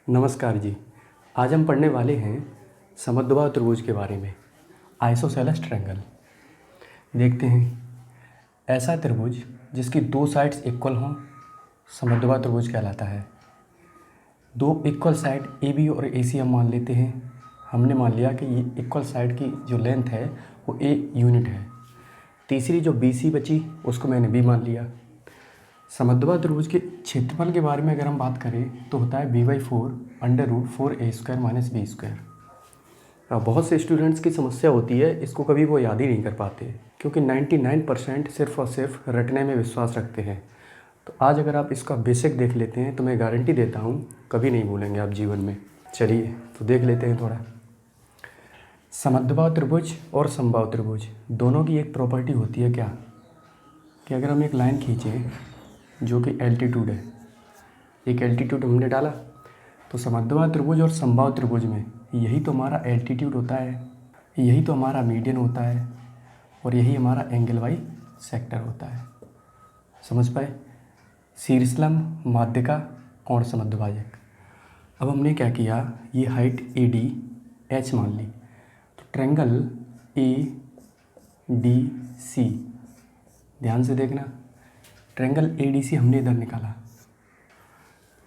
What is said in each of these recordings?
नमस्कार जी। आज हम पढ़ने वाले हैं समद्विबाहु त्रिभुज के बारे में, आइसोसेलेस ट्रायंगल। देखते हैं, ऐसा त्रिभुज जिसकी दो साइड्स इक्वल हों समद्विबाहु त्रिभुज कहलाता है। दो इक्वल साइड ए बी और ए सी हम मान लेते हैं। हमने मान लिया कि ये इक्वल साइड की जो लेंथ है वो ए यूनिट है। तीसरी जो बी सी बची उसको मैंने बी मान लिया। समद्विबाहु त्रिभुज के क्षेत्रफल के बारे में अगर हम बात करें तो होता है b/4 √4a² - b²। बहुत से स्टूडेंट्स की समस्या होती है, इसको कभी वो याद ही नहीं कर पाते क्योंकि 99% सिर्फ और सिर्फ रटने में विश्वास रखते हैं। तो आज अगर आप इसका बेसिक देख लेते हैं तो मैं गारंटी देता हूँ कभी नहीं भूलेंगे आप जीवन में। चलिए तो देख लेते हैं थोड़ा। समद्विबाहु त्रिभुज और समबाहु त्रिभुज दोनों की एक प्रॉपर्टी होती है क्या, कि अगर हम एक लाइन खींचें जो कि एल्टीट्यूड है, एक एल्टीट्यूड हमने डाला, तो समद्विबाहु त्रिभुज और समबाहु त्रिभुज में यही तो हमारा एल्टीट्यूड होता है, यही तो हमारा मीडियन होता है और यही हमारा एंगल वाई सेक्टर होता है। समझ पाए? शीर्षलंब, माध्यिका, कोण समद्विभाजक। अब हमने क्या किया, ये हाइट ए डी एच मान ली, तो ट्रायंगल ए डी सी, ध्यान से देखना, ट्रायंगल ए डी सी हमने इधर निकाला,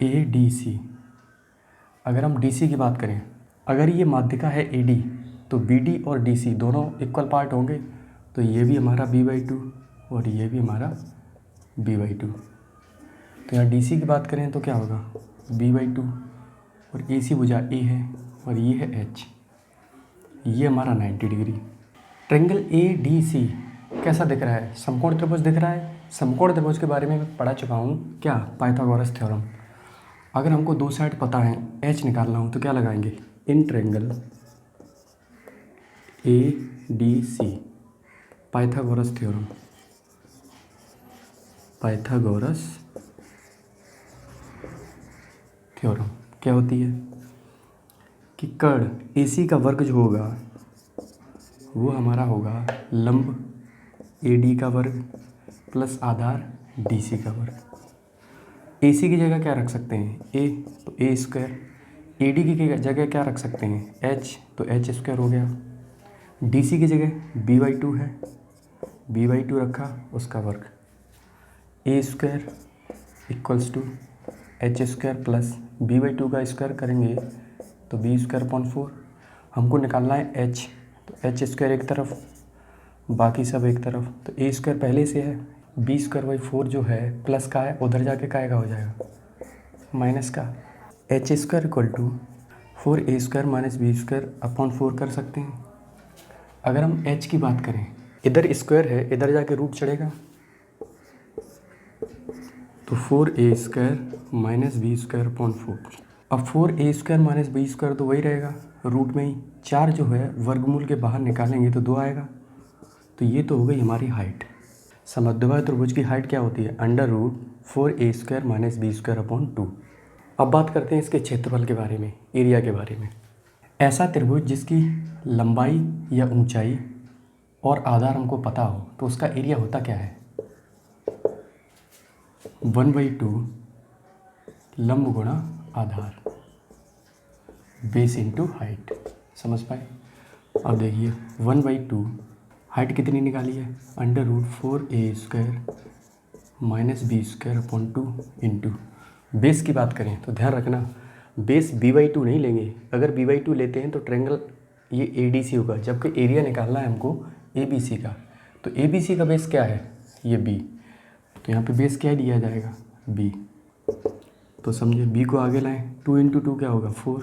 ए डी सी। अगर हम डी सी की बात करें, अगर ये माध्यिका है ए डी तो बी डी और डी सी दोनों इक्वल पार्ट होंगे, तो ये भी हमारा b/2 और ये भी हमारा b/2। तो यहाँ डी सी की बात करें तो क्या होगा, b/2 और ए सी भुजा ए है और ये है एच, ये हमारा 90 degree. Triangle A D C कैसा दिख रहा है, समकोण त्रिभुज दिख रहा है। समकोण त्रिभुज के बारे में मैं पढ़ा चुका हूँ, क्या, पाइथागोरस थ्योरम। अगर हमको दो साइड पता है, एच निकालना हो तो क्या लगाएंगे, इन triangle A D C, Pythagoras theorem, Pythagoras theorem क्या होती है कि कर्ण ए सी का वर्ग जो होगा वो हमारा होगा लंब ए डी का वर्ग प्लस आधार डी सी का वर्ग। ए सी की जगह क्या रख सकते हैं, ए, तो ए स्क्वायर। ए डी की जगह क्या रख सकते हैं, एच, तो एच स्क्वायर हो गया। डी सी की जगह b/2 है, b/2 रखा, उसका वर्ग। A square equals to H square plus b/2 का स्क्वायर करेंगे तो b²/4। हमको निकालना है एच, तो एच स्क्वायर एक तरफ, बाकी सब एक तरफ, तो ए स्क्वायर पहले से है, b²/4 जो है प्लस का है, उधर जाके काय का हो जाएगा, माइनस का। H square equal to 4a² - b²/4 कर सकते हैं। अगर हम एच की बात करें, इधर स्क्वायर है, इधर जाके रूट चढ़ेगा, तो 4a² - b²/4। अब 4a² - b² तो वही रहेगा रूट में ही, 4 जो है वर्गमूल के बाहर निकालेंगे तो 2 आएगा। तो ये तो हो गई हमारी हाइट। समद्विबाहु त्रिभुज की हाइट क्या होती है, √4a² - b²/2। अब बात करते हैं इसके क्षेत्रफल के बारे में, एरिया के बारे में। ऐसा त्रिभुज जिसकी लंबाई या ऊंचाई और आधार हमको पता हो तो उसका एरिया होता क्या है, 1/2 लंब गुणा आधार, बेस इंटू हाइट। समझ पाए? अब देखिए 1/2 हाइट कितनी निकाली है, √4a² - b²/2 इंटू बेस की बात करें तो ध्यान रखना बेस b/2 नहीं लेंगे। अगर b/2 लेते हैं तो ट्रायंगल ये ए डी सी होगा, जबकि एरिया निकालना है हमको ए बी सी का। तो ए बी सी का बेस क्या है, ये b, तो यहाँ पे बेस क्या दिया जाएगा, b। तो समझे b को आगे लाएं, 2 × 2 क्या होगा, 4,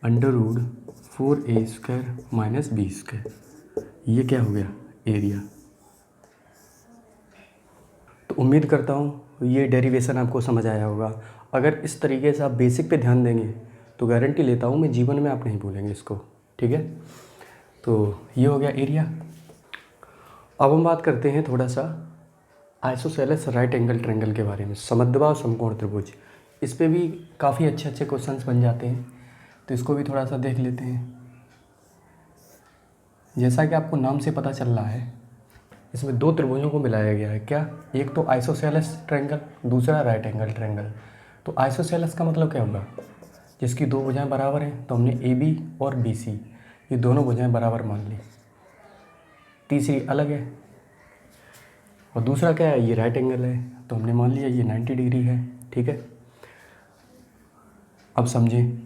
√4a² - b²। ये क्या हो गया, एरिया। तो उम्मीद करता हूँ ये डेरिवेशन आपको समझ आया होगा। अगर इस तरीके से आप बेसिक पे ध्यान देंगे तो गारंटी लेता हूँ मैं जीवन में आप नहीं भूलेंगे इसको। ठीक है, तो ये हो गया एरिया। अब हम बात करते हैं थोड़ा सा आइसोसेलेस राइट एंगल ट्रायंगल के बारे में, समद्विबाहु समकोण त्रिभुज। इस पे भी काफ़ी अच्छे अच्छे क्वेश्चंस बन जाते हैं, तो इसको भी थोड़ा सा देख लेते हैं। जैसा कि आपको नाम से पता चल रहा है, इसमें दो त्रिभुजों को मिलाया गया है। क्या, एक तो आइसोसेलेस ट्रायंगल, दूसरा राइट एंगल ट्रायंगल। तो आइसोसेलेस का मतलब क्या होगा, जिसकी दो भुजाएं बराबर हैं। तो हमने ए बी और बी सी ये दोनों भुजाएं बराबर मान ली। तीसरी अलग है। और दूसरा क्या है, ये राइट एंगल है, तो हमने मान लिया ये 90 डिग्री है। ठीक है, अब समझें।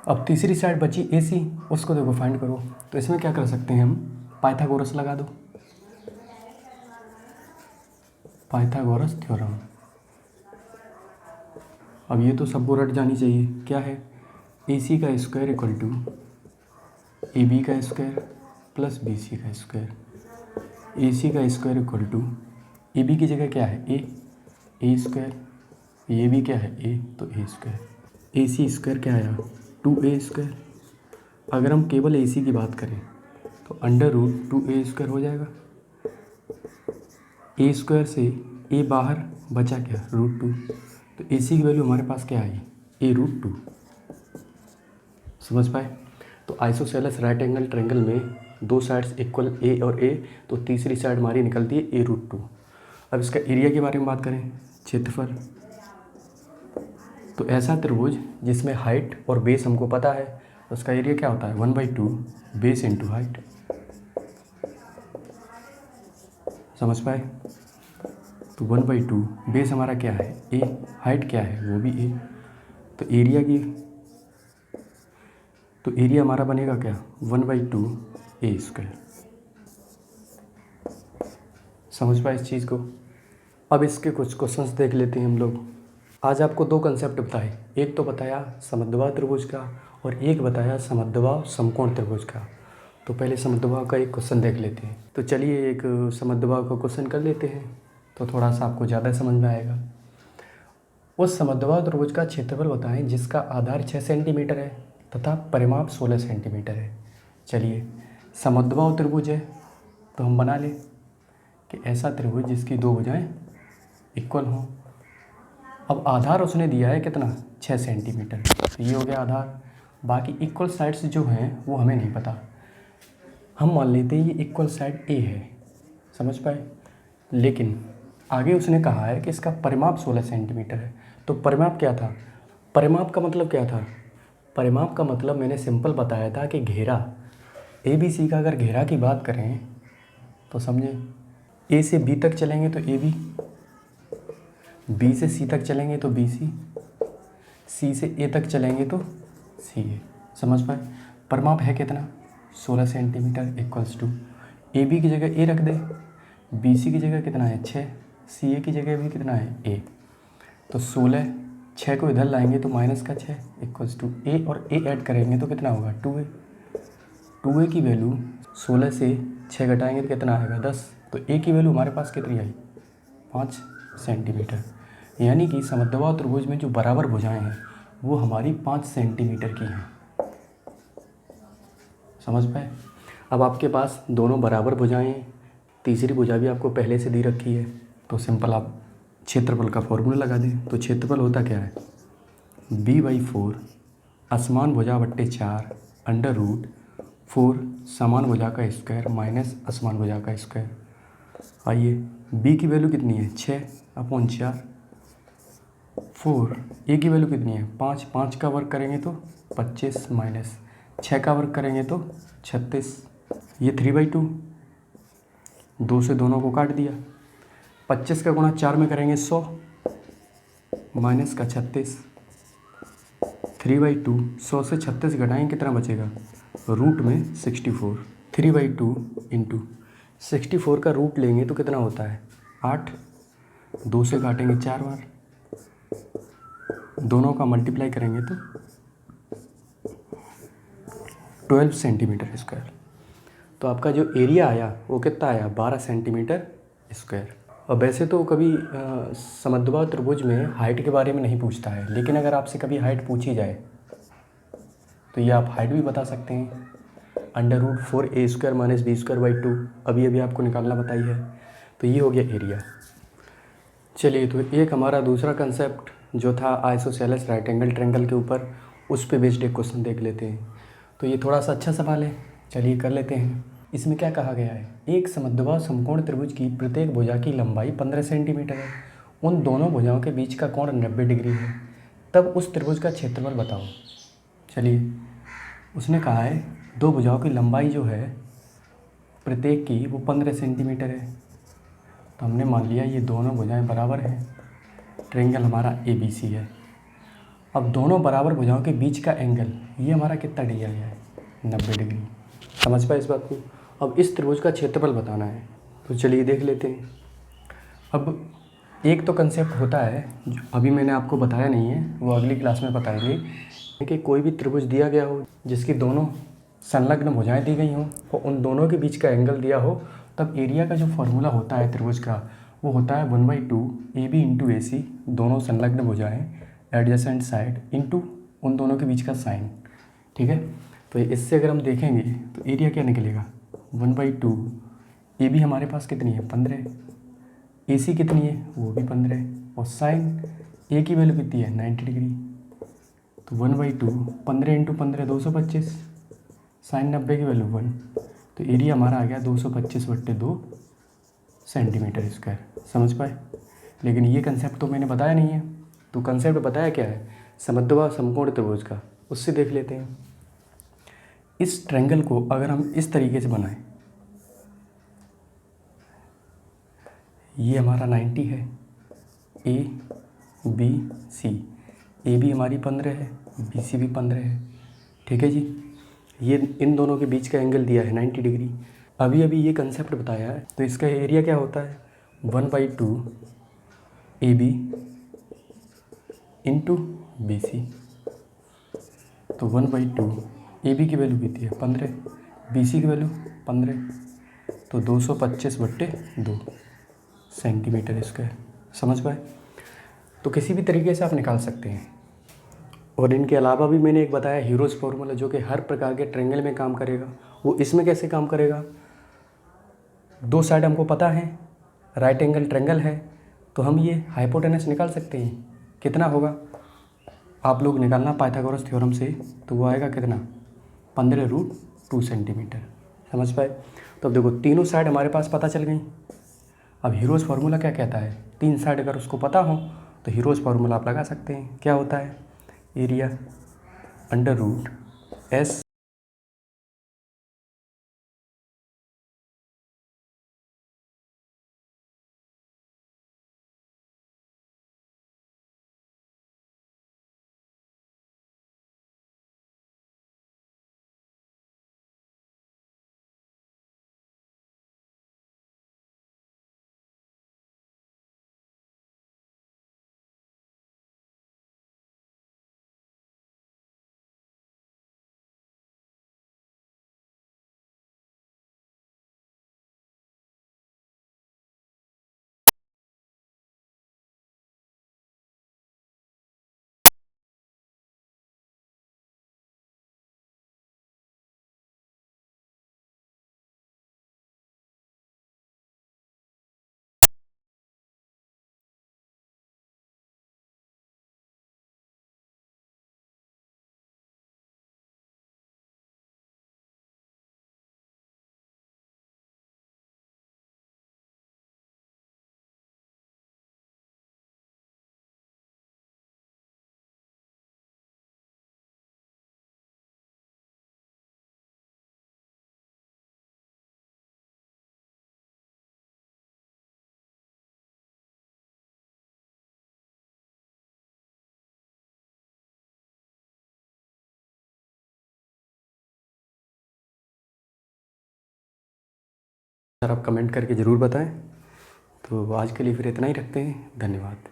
अब तीसरी साइड बची ए सी, उसको देखो फाइंड करो। तो इसमें क्या कर सकते हैं हम, पाइथागोरस लगा दो, पाइथागोरस थ्योरम। अब ये तो सबको रट जानी चाहिए, क्या है, ए सी का square equal to A B का स्क्वायर प्लस बी सी का स्क्वायर। ए सी का square equal to A B की जगह क्या है ए स्क्वायर, ए बी क्या है ए, तो ए स्क्वायर। ए सी स्क्वायर क्या आया 2a स्क्वायर। अगर हम केवल ए सी की बात करें तो √2a स्क्वायर हो जाएगा। ए स्क्वायर से ए बाहर बचा क्या √2, तो ए सी की वैल्यू हमारे पास क्या आई a√2। समझ पाए। तो आइसोसेलेस राइट एंगल ट्रायंगल में दो साइड्स इक्वल ए और ए, तो तीसरी साइड हमारी निकलती है a√2। अब इसका एरिया के बारे में बात करें, क्षेत्रफल। तो ऐसा त्रिभुज जिसमें हाइट और बेस हमको पता है, तो उसका एरिया क्या होता है 1/2 बेस इंटू हाइट। समझ पाए। तो 1/2 बेस हमारा क्या है ए, हाइट क्या है वो भी ए। तो एरिया हमारा बनेगा क्या 1/2 ए स्क्वायर। समझ पाए इस चीज़ को। अब इसके कुछ क्वेश्चंस देख लेते हैं हम लोग। आज आपको दो कंसेप्ट बताए, एक तो बताया समद्विबाहु त्रिभुज का और एक बताया समद्विबाहु समकोण त्रिभुज का। तो पहले समद्विबाहु का एक क्वेश्चन देख लेते हैं। तो चलिए एक समद्विबाहु का क्वेश्चन कर लेते हैं, तो थोड़ा सा आपको ज़्यादा समझ में आएगा। उस समद्विबाहु त्रिभुज का क्षेत्रफल बताएं जिसका आधार 6 सेंटीमीटर है तथा परिमाप 16 सेंटीमीटर है। चलिए समद्विबाहु त्रिभुज है तो हम बना लें कि ऐसा त्रिभुज जिसकी दो भुजाएं इक्वल हों। अब आधार उसने दिया है कितना 6 सेंटीमीटर, तो ये हो गया आधार। बाकी इक्वल साइड्स जो हैं वो हमें नहीं पता, हम मान लेते हैं ये इक्वल साइड ए है। समझ पाए। लेकिन आगे उसने कहा है कि इसका परिमाप 16 सेंटीमीटर है। तो परिमाप क्या था, परिमाप का मतलब क्या था, परिमाप का मतलब मैंने सिंपल बताया था कि घेरा ए बी सी का अगर घेरा की बात करें तो समझें, ए से बी तक चलेंगे तो ए बी से सी तक चलेंगे तो बी सी से ए तक चलेंगे तो सी ए। समझ पाए। परिमाप है कितना 16 centimetre equals to A B की जगह ए रख दे, बी सी की जगह कितना है 6, सी ए की जगह भी कितना है ए। तो 16, 6 को इधर लाएंगे तो माइनस का 6 इक्वल्स टू ए और ए ऐड करेंगे तो कितना होगा 2a। 2a की वैल्यू 16 से 6 घटाएंगे तो कितना आएगा 10। तो ए की वैल्यू हमारे पास कितनी आई 5 सेंटीमीटर। यानी कि समद्विबाहु त्रिभुज में जो बराबर भुजाएं हैं वो हमारी 5 सेंटीमीटर की हैं। समझ पाए। अब आपके पास दोनों बराबर भुजाएं हैं, तीसरी भुजा भी आपको पहले से दी रखी है, तो सिंपल आप क्षेत्रफल का फॉर्मूला लगा दें। तो क्षेत्रफल होता क्या है b/4 असमान भुजा बट्टे 4 √4 समान भुजा का स्क्वायर माइनस असमान भुजा का स्क्वायर। आइए b की वैल्यू कितनी है 6/4, 4 a की वैल्यू कितनी है 5, 5 का वर्ग करेंगे तो 25 माइनस 6 का वर्ग करेंगे तो 36। ये 3/2, 2 से दोनों को काट दिया। 25 का गुणा 4 में करेंगे 100 माइनस का 36, 3/2 100 से 36 घटाएंगे कितना बचेगा रूट में 64। 3/2 इंटू 64 का रूट लेंगे तो कितना होता है 8, 2 से काटेंगे 4 बार, दोनों का मल्टीप्लाई करेंगे तो 12 सेंटीमीटर स्क्वायर। तो आपका जो एरिया आया वो कितना आया 12 सेंटीमीटर स्क्वायर। और वैसे तो कभी समद्विबाहु त्रिभुज में हाइट के बारे में नहीं पूछता है, लेकिन अगर आपसे कभी हाइट पूछी जाए तो ये आप हाइट भी बता सकते हैं। √4a² माइनस b²/2 अभी अभी आपको निकालना बताई है। तो ये हो गया एरिया। चलिए तो एक हमारा दूसरा कंसेप्ट जो था आइसोसेलेस राइट एंगल ट्रायंगल के ऊपर, उस पे बेस्ड एक क्वेश्चन देख लेते हैं। तो ये थोड़ा सा अच्छा सवाल है, चलिए कर लेते हैं। इसमें क्या कहा गया है, एक समद्विबाहु समकोण त्रिभुज की प्रत्येक भुजा की लंबाई 15 सेंटीमीटर है उन दोनों भुजाओं के बीच का कोण 90 डिग्री है, तब उस त्रिभुज का क्षेत्रफल बताओ। चलिए, उसने कहा है दो भुजाओं की लंबाई जो है प्रत्येक की वो 15 सेंटीमीटर है। तो हमने मान लिया ये दोनों भुजाएं बराबर हैं। ट्रायंगल हमारा ABC है। अब दोनों बराबर भुजाओं के बीच का एंगल ये हमारा कितना दिया गया है, 90 डिग्री। समझ पाए इस बात को। अब इस त्रिभुज का क्षेत्रफल बताना है, तो चलिए देख लेते हैं। अब एक तो कंसेप्ट होता है जो अभी मैंने आपको बताया नहीं है, वो अगली क्लास में बताएंगे, कि कोई भी त्रिभुज दिया गया हो जिसकी दोनों संलग्न भुजाएं दी गई हों और उन दोनों के बीच का एंगल दिया हो, तब एरिया का जो फॉर्मूला होता है त्रिभुज का वो होता है 1/2 AB इंटू AC, दोनों संलग्न भुजाएं एडजेसेंट साइड इंटू उन दोनों के बीच का साइन। ठीक है, तो इससे अगर हम देखेंगे तो एरिया क्या निकलेगा, 1/2 AB हमारे पास कितनी है 15, AC कितनी है वो भी 15, और साइन A की वैल्यू कितनी है 90 डिग्री। तो 1/2 15 इंटू 15 225, साइन 90 की वैल्यू 1, तो एरिया हमारा आ गया 225/2 सेंटीमीटर स्क्वायर। समझ पाए। लेकिन ये कंसेप्ट तो मैंने बताया नहीं है, तो कंसेप्ट बताया क्या है, समद्विबाहु समकोण त्रिभुज का, उससे देख लेते हैं। इस ट्रायंगल को अगर हम इस तरीके से बनाएं, ये हमारा 90 है, ABC, AB हमारी 15 है, BC भी 15 है। ठीक है जी, ये इन दोनों के बीच का एंगल दिया है 90 डिग्री। अभी अभी ये कंसेप्ट बताया है, तो इसका एरिया क्या होता है 1/2 AB इंटू BC। तो 1/2 AB की वैल्यू कितनी है 15, BC की वैल्यू 15, तो 225/2 सेंटीमीटर स्क्वायर। समझ पाए। तो किसी भी तरीके से आप निकाल सकते हैं। और इनके अलावा भी मैंने एक बताया हीरोज़ फार्मूला, जो कि हर प्रकार के ट्रायंगल में काम करेगा। वो इसमें कैसे काम करेगा, दो साइड हमको पता है, राइट एंगल ट्रायंगल है, तो हम ये हाइपोटेनस निकाल सकते हैं। कितना होगा आप लोग निकालना पाइथागोरस थ्योरम से, तो वो आएगा कितना 15√2 सेंटीमीटर। समझ पाए। तो अब देखो तीनों साइड हमारे पास पता चल गई। अब हीरोज़ फार्मूला क्या कहता है, तीन साइड अगर उसको पता हो तो हीरोज़ फार्मूला आप लगा सकते हैं। क्या होता है, एरिया √S सर आप कमेंट करके ज़रूर बताएं। तो आज के लिए फिर इतना ही रखते हैं। धन्यवाद।